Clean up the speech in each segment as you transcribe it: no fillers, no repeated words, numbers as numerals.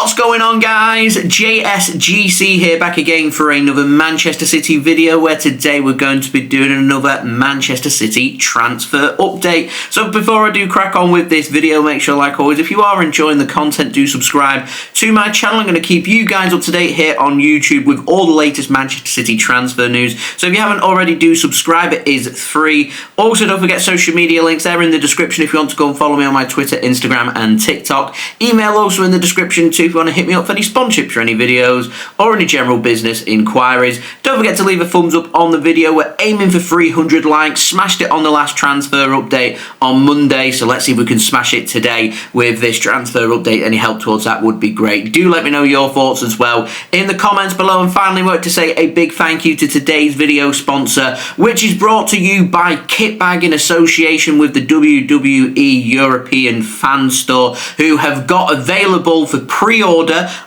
What's going on, guys? JSGC here, back again for another Manchester City video, where today we're going to be doing another Manchester City transfer update. So before I do crack on with this video, make sure, like always, if you are enjoying the content, do subscribe to my channel. I'm going to keep you guys up to date here on YouTube with all the latest Manchester City transfer news. So if you haven't already, do subscribe. It is free. Also, don't forget social media links there in the description if you want to go and follow me on my Twitter, Instagram and TikTok. Email also in the description too if you want to hit me up for any sponsorships for any videos or any general business inquiries. Don't forget to leave a thumbs up on the video. We're aiming for 300 likes. Smashed it on the last transfer update on Monday, so let's see if we can smash it today with this transfer update. Any help towards that would be great. Do let me know your thoughts as well in the comments below. And finally, I want to say a big thank you to today's video sponsor, which is brought to you by Kitbag in association with the WWE European Fan Store, who have got available for pre-order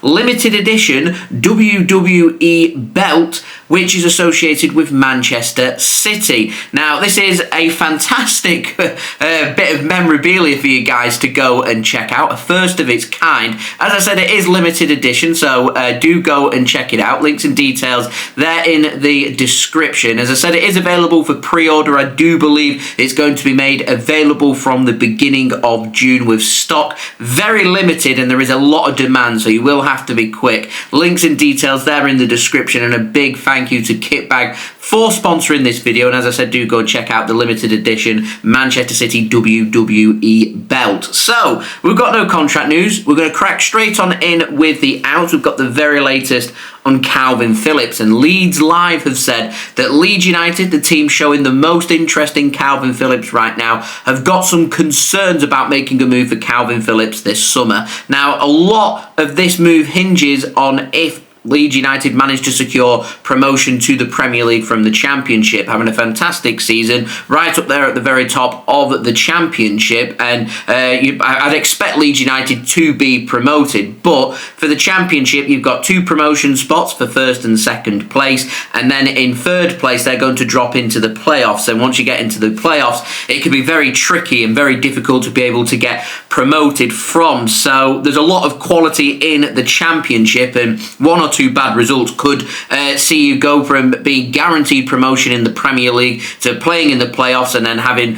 limited edition WWE belt, which is associated with Manchester City. Now, this is a fantastic bit of memorabilia for you guys to go and check out, a first of its kind. As I said, it is limited edition, so do go and check it out. Links and details there in the description. As I said, it is available for pre-order. I do believe it's going to be made available from the beginning of June with stock very limited, and there is a lot of demand, so you will have to be quick. Links and details there in the description, and a big thank you to Kitbag for sponsoring this video. And as I said, do go and check out the limited edition Manchester City WWE belt. So we've got no contract news. We're going to crack straight on in with the outs. We've got the very latest on Kalvin Phillips, and Leeds Live have said that Leeds United, the team showing the most interest in Kalvin Phillips right now, have got some concerns about making a move for Kalvin Phillips this summer. Now, a lot of this move hinges on if Leeds United managed to secure promotion to the Premier League from the Championship, having a fantastic season, right up there at the very top of the Championship. And I'd expect Leeds United to be promoted, but for the Championship, you've got two promotion spots for first and second place, and then in third place, they're going to drop into the playoffs. And once you get into the playoffs, it can be very tricky and very difficult to be able to get promoted from. So there's a lot of quality in the Championship, and one or two bad results could see you go from being guaranteed promotion in the Premier League to playing in the playoffs and then having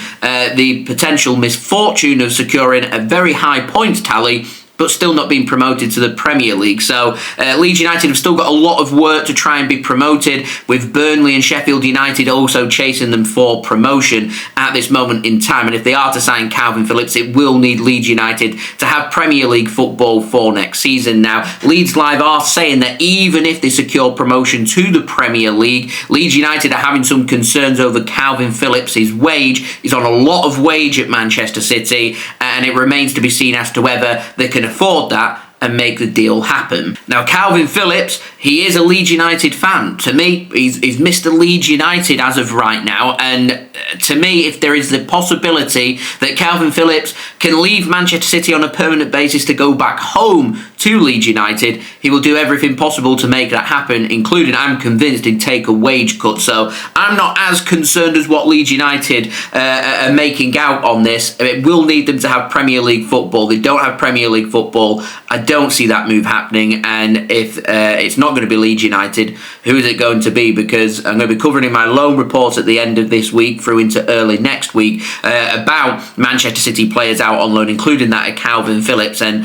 the potential misfortune of securing a very high points tally but still not being promoted to the Premier League. So Leeds United have still got a lot of work to try and be promoted, with Burnley and Sheffield United also chasing them for promotion at this moment in time. And if they are to sign Kalvin Phillips, it will need Leeds United to have Premier League football for next season. Now, Leeds Live are saying that even if they secure promotion to the Premier League, Leeds United are having some concerns over Kalvin Phillips. His wage is on a lot of wage at Manchester City, and it remains to be seen as to whether they can afford that and make the deal happen. Now, Kalvin Phillips, he is a Leeds United fan. To me, he's Mr. Leeds United as of right now, and to me, if there is the possibility that Kalvin Phillips can leave Manchester City on a permanent basis to go back home to Leeds United, he will do everything possible to make that happen, including, I'm convinced, he'd take a wage cut. So I'm not as concerned as what Leeds United are making out on this. It will need them to have Premier League football. They don't have Premier League football. I don't see that move happening, and if it's not going to be Leeds United, who is it going to be? Because I'm going to be covering in my loan reports at the end of this week through into early next week about Manchester City players out on loan, including that of Kalvin Phillips. And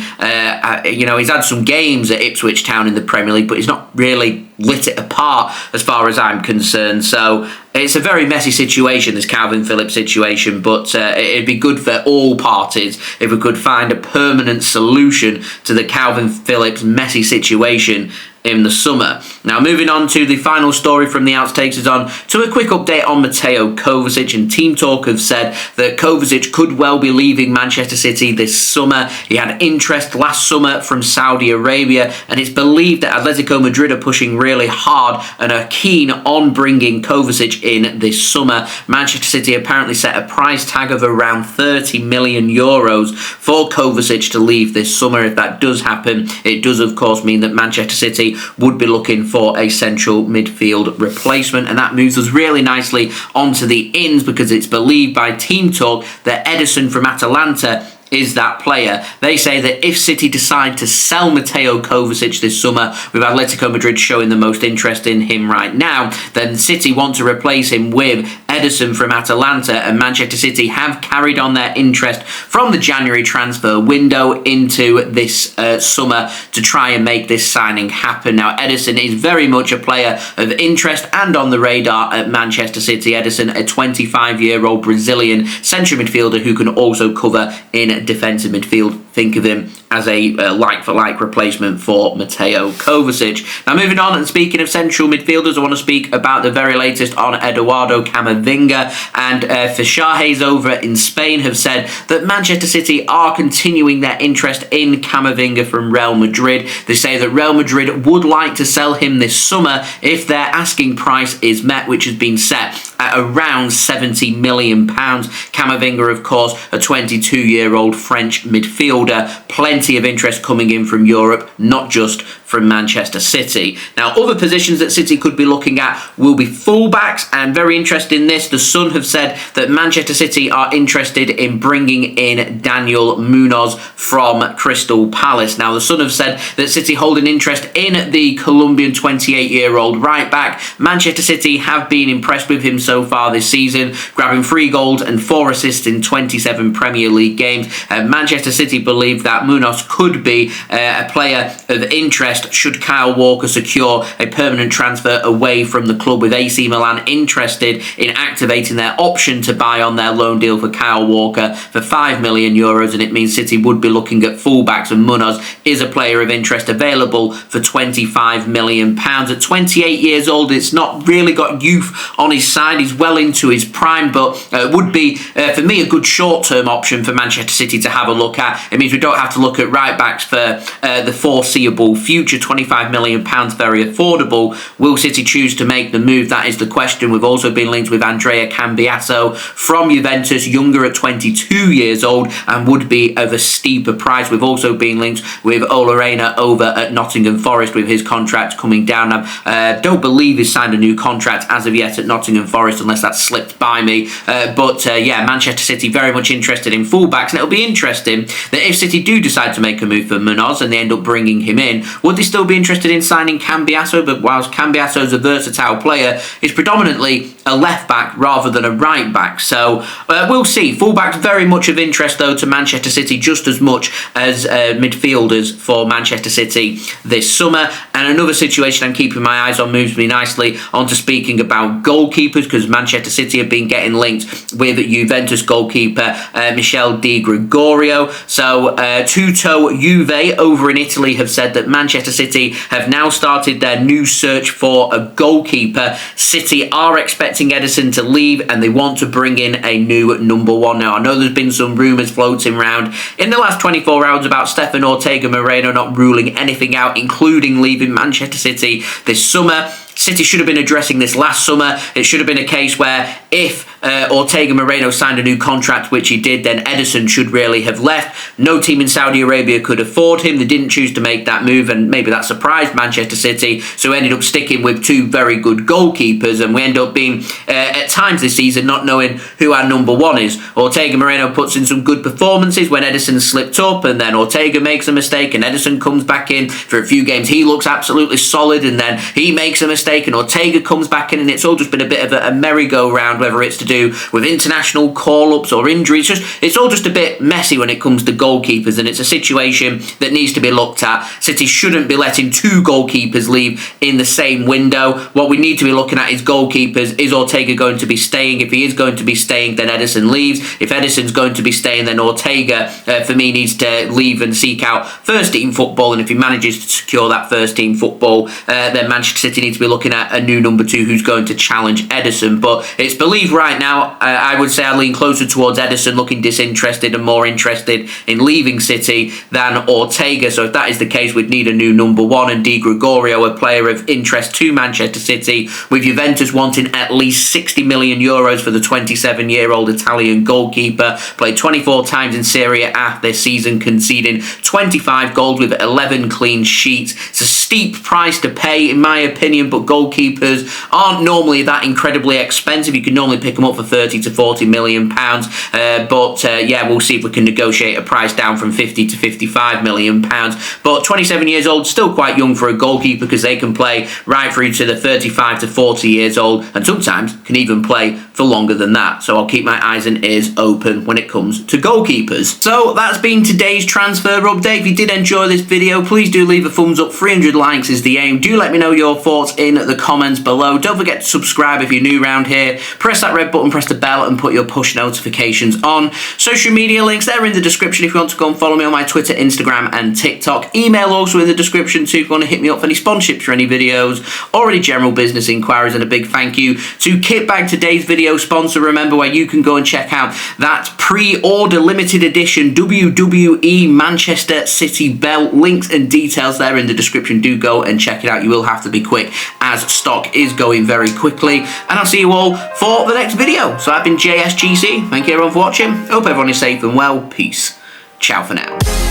you know, he's had some games at Ipswich Town in the Premier League, but he's not really lit it apart as far as I'm concerned. So it's a very messy situation, this Kalvin Phillips situation, but it'd be good for all parties if we could find a permanent solution to the Kalvin Phillips messy situation in the summer. Now, moving on to the final story from the outs, takes us on to a quick update on Mateo Kovacic, and TeamTalk have said that Kovacic could well be leaving Manchester City this summer. He had interest last summer from Saudi Arabia, and it's believed that Atletico Madrid are pushing really hard and are keen on bringing Kovacic in this summer. Manchester City apparently set a price tag of around 30 million euros for Kovacic to leave this summer. If that does happen, it does of course mean that Manchester City would be looking for a central midfield replacement, and that moves us really nicely onto the ins, because it's believed by TeamTalk that Ederson from Atalanta is that player. They say that if City decide to sell Mateo Kovacic this summer, with Atletico Madrid showing the most interest in him right now, then City want to replace him with Ederson from Atalanta, and Manchester City have carried on their interest from the January transfer window into this summer to try and make this signing happen. Now, Ederson is very much a player of interest and on the radar at Manchester City. Ederson, a 25-year-old Brazilian central midfielder who can also cover in defensive midfield. Think of him as a like-for-like replacement for Mateo Kovacic. Now, moving on, and speaking of central midfielders, I want to speak about the very latest on Eduardo Camavinga, and Fichajes over in Spain have said that Manchester City are continuing their interest in Camavinga from Real Madrid. They say that Real Madrid would like to sell him this summer if their asking price is met, which has been set at around £70 million. Camavinga, of course, a 22-year-old French midfielder. Plenty of interest coming in from Europe, not just from Manchester City. Now, other positions that City could be looking at will be fullbacks, and very interested in this, the Sun have said that Manchester City are interested in bringing in Daniel Munoz from Crystal Palace. Now, the Sun have said that City hold an interest in the Colombian 28-year-old right-back. Manchester City have been impressed with him so far this season, grabbing 3 goals and 4 assists in 27 Premier League games. Manchester City believe that Munoz could be a player of interest should Kyle Walker secure a permanent transfer away from the club, with AC Milan interested in activating their option to buy on their loan deal for Kyle Walker for €5 million, and it means City would be looking at fullbacks, and Munoz is a player of interest available for £25 million. At 28 years old, it's not really got youth on his side. He's well into his prime, but would be, for me, a good short-term option for Manchester City to have a look at. It means we don't have to look at right-backs for the foreseeable future. £25 million, very affordable. Will City choose to make the move? That is the question. We've also been linked with Andrea Cambiasso from Juventus, younger at 22 years old, and would be of a steeper price. We've also been linked with Ola Reina over at Nottingham Forest, with his contract coming down. I don't believe he's signed a new contract as of yet at Nottingham Forest, unless that's slipped by me. Yeah, Manchester City very much interested in fullbacks, and it'll be interesting that if City do decide to make a move for Munoz and they end up bringing him in, would they still be interested in signing Cambiasso? But whilst Cambiasso is a versatile player, he's predominantly a left back rather than a right back. So we'll see. Fullbacks very much of interest though to Manchester City, just as much as midfielders for Manchester City this summer. And another situation I'm keeping my eyes on moves me nicely onto speaking about goalkeepers, because Manchester City have been getting linked with Juventus goalkeeper Michele Di Gregorio. So Tutto Juve over in Italy have said that Manchester City have now started their new search for a goalkeeper. City are expecting Ederson to leave, and they want to bring in a new number 1. Now, I know there's been some rumours floating around in the last 24 hours about Stefan Ortega Moreno not ruling anything out, including leaving Manchester City this summer. City should have been addressing this last summer. It should have been a case where if Ortega Moreno signed a new contract, which he did, then Ederson should really have left. No team in Saudi Arabia could afford him. They didn't choose to make that move, and maybe that surprised Manchester City, so ended up sticking with 2 very good goalkeepers, and we end up being, at times this season, not knowing who our number 1 is. Ortega Moreno puts in some good performances when Ederson slipped up, and then Ortega makes a mistake, and Ederson comes back in for a few games. He looks absolutely solid, and then he makes a mistake, and Ortega comes back in, and it's all just been a bit of a merry-go-round, whether it's to do with international call-ups or injuries. It's all just a bit messy when it comes to goalkeepers, and it's a situation that needs to be looked at. City shouldn't be letting 2 goalkeepers leave in the same window. What we need to be looking at is goalkeepers. Is Ortega going to be staying? If he is going to be staying, then Ederson leaves. If Ederson's going to be staying, then Ortega, for me, needs to leave and seek out first-team football, and if he manages to secure that first-team football, then Manchester City needs to be looking at a new number 2 who's going to challenge Ederson. But it's believed right now, I would say I lean closer towards Ederson, looking disinterested and more interested in leaving City than Ortega. So if that is the case, we'd need a new number 1, and Di Gregorio, a player of interest to Manchester City, with Juventus wanting at least €60 million for the 27-year-old Italian goalkeeper. Played 24 times in Serie A this season, conceding 25 goals with 11 clean sheets. It's a steep price to pay, in my opinion, but goalkeepers aren't normally that incredibly expensive. You can normally pick them up for 30 to 40 million pounds. But yeah, we'll see if we can negotiate a price down from 50 to 55 million pounds. But 27 years old, still quite young for a goalkeeper, because they can play right through to the 35 to 40 years old, and sometimes can even play for longer than that. So I'll keep my eyes and ears open when it comes to goalkeepers. So that's been today's transfer update. If you did enjoy this video, please do leave a thumbs up. 300 likes is the aim. Do let me know your thoughts in the comments below. Don't forget to subscribe if you're new around here. Press that red button, press the bell, and put your push notifications on. Social media links, they're in the description if you want to go and follow me on my Twitter, Instagram, and TikTok. Email also in the description too if you want to hit me up for any sponsorships for any videos or any general business inquiries. And a big thank you to Kitbag, today's video sponsor. Remember, where you can go and check out that pre-order limited edition WWE Manchester City belt. Links and details there in the description. Do go and check it out. You will have to be quick, as stock is going very quickly. And I'll see you all for the next video. So I've been JSGC. Thank you everyone for watching. Hope everyone is safe and well. Peace. Ciao for now.